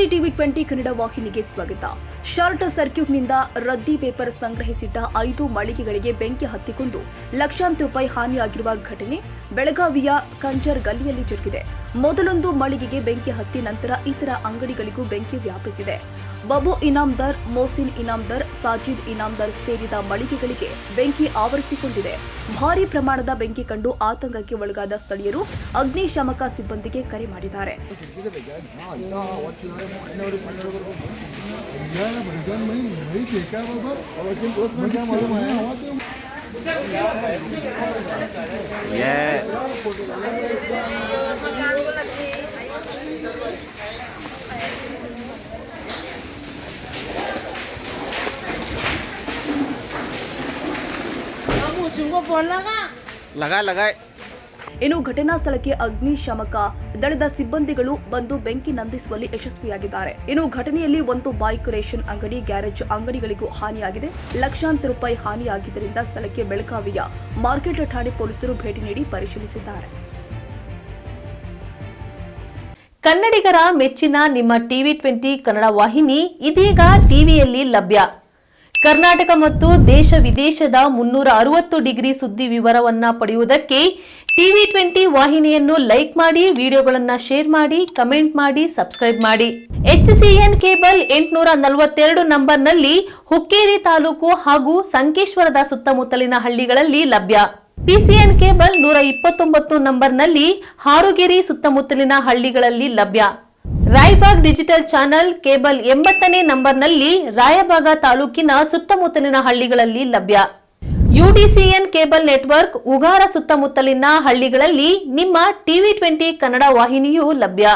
ನಮಸ್ತೆ ಟಿವಿ 20 ಕನ್ನಡ ವಾಹಿನಿಗೆ ಸ್ವಾಗತ. ಶಾರ್ಟ್ ಸರ್ಕ್ಯೂಟ್ನಿಂದ ರದ್ದಿ ಪೇಪರ್ ಸಂಗ್ರಹಿಸಿಟ್ಟ 5 ಮಳಿಗೆಗಳಿಗೆ ಬೆಂಕಿ ಹತ್ತಿಕೊಂಡು ಲಕ್ಷಾಂತರ ರೂಪಾಯಿ ಹಾನಿಯಾಗಿರುವ ಘಟನೆ ಬೆಳಗಾವಿಯ ಕಂಜರ್ ಗಲ್ಲಿಯಲ್ಲಿ ಜರುಗಿದೆ. ಮೊದಲೊಂದು ಮಳಿಗೆಗೆ ಬೆಂಕಿ ಹತ್ತಿ ನಂತರ ಇತರ ಅಂಗಡಿಗಳಿಗೂ ಬೆಂಕಿ ವ್ಯಾಪಿಸಿದೆ. ಬಬು ಇನಾಮ್ದಾರ್, ಮೋಸಿನ್ ಇನಾಮ್ದಾರ್, ಸಾಜಿದ್ ಇನಾಮ್ದಾರ್ ಸೇರಿದ ಮಳಿಗೆಗಳಿಗೆ ಬೆಂಕಿ ಆವರಿಸಿಕೊಂಡಿದೆ. ಭಾರೀ ಪ್ರಮಾಣದ ಬೆಂಕಿ ಕಂಡು ಆತಂಕಕ್ಕೆ ಒಳಗಾದ ಸ್ಥಳೀಯರು ಅಗ್ನಿಶಾಮಕ ಸಿಬ್ಬಂದಿಗೆ ಕರೆ ಮಾಡಿದ್ದಾರೆ. ಇನ್ನು ಘಟನಾ ಸ್ಥಳಕ್ಕೆ ಅಗ್ನಿಶಾಮಕ ದಳದ ಸಿಬ್ಬಂದಿಗಳು ಬಂದು ಬೆಂಕಿ ನಂದಿಸುವಲ್ಲಿ ಯಶಸ್ವಿಯಾಗಿದ್ದಾರೆ. ಇನ್ನು ಘಟನೆಯಲ್ಲಿ ಒಂದು ಬೈಕ್ ರೇಷನ್ ಅಂಗಡಿ, ಗ್ಯಾರೇಜ್ ಅಂಗಡಿಗಳಿಗೂ ಹಾನಿಯಾಗಿದೆ. ಲಕ್ಷಾಂತರ ರೂಪಾಯಿ ಹಾನಿಯಾಗಿದ್ದರಿಂದ ಸ್ಥಳಕ್ಕೆ ಬೆಳಗಾವಿಯ ಮಾರ್ಕೆಟ್ ಠಾಣೆ ಪೊಲೀಸರು ಭೇಟಿ ನೀಡಿ ಪರಿಶೀಲಿಸಿದ್ದಾರೆ. ಕನ್ನಡಿಗರ ಮೆಚ್ಚಿನ ನಿಮ್ಮ ಟಿವಿ 20 ಕನ್ನಡ ವಾಹಿನಿ ಇದೀಗ ಟಿವಿಯಲ್ಲಿ ಲಭ್ಯ. ಕರ್ನಾಟಕ ಮತ್ತು ದೇಶ ವಿದೇಶದ 360 ಡಿಗ್ರಿ ಸುದ್ದಿ ವಿವರವನ್ನ ಪಡೆಯುವುದಕ್ಕೆ ಟಿವಿ 20 ವಾಹಿನಿಯನ್ನು ಲೈಕ್ ಮಾಡಿ, ವಿಡಿಯೋಗಳನ್ನು ಶೇರ್ ಮಾಡಿ, ಕಮೆಂಟ್ ಮಾಡಿ, ಸಬ್ಸ್ಕ್ರೈಬ್ ಮಾಡಿ. HCN ಕೇಬಲ್ 842 ನಂಬರ್ನಲ್ಲಿ ಹುಕ್ಕೇರಿ ತಾಲೂಕು ಹಾಗೂ ಸಂಕೇಶ್ವರದ ಸುತ್ತಮುತ್ತಲಿನ ಹಳ್ಳಿಗಳಲ್ಲಿ ಲಭ್ಯ. PCN ಕೇಬಲ್ 129 ನಂಬರ್ನಲ್ಲಿ ಹಾರುಗೆರೆ ಸುತ್ತಮುತ್ತಲಿನ ಹಳ್ಳಿಗಳಲ್ಲಿ ಲಭ್ಯ. ರಾಯಬಾಗ್ ಡಿಜಿಟಲ್ ಚಾನೆಲ್ ಕೇಬಲ್ 80ನೇ ನಂಬರ್ನಲ್ಲಿ ರಾಯಬಾಗ ತಾಲೂಕಿನ ಸುತ್ತಮುತ್ತಲಿನ ಹಳ್ಳಿಗಳಲ್ಲಿ ಲಭ್ಯ. UDCN ಕೇಬಲ್ ನೆಟ್ವರ್ಕ್ ಉಗಾರ ಸುತ್ತಮುತ್ತಲಿನ ಹಳ್ಳಿಗಳಲ್ಲಿ ನಿಮ್ಮ ಟಿವಿ 20 ಕನ್ನಡ ವಾಹಿನಿಯೂ ಲಭ್ಯ.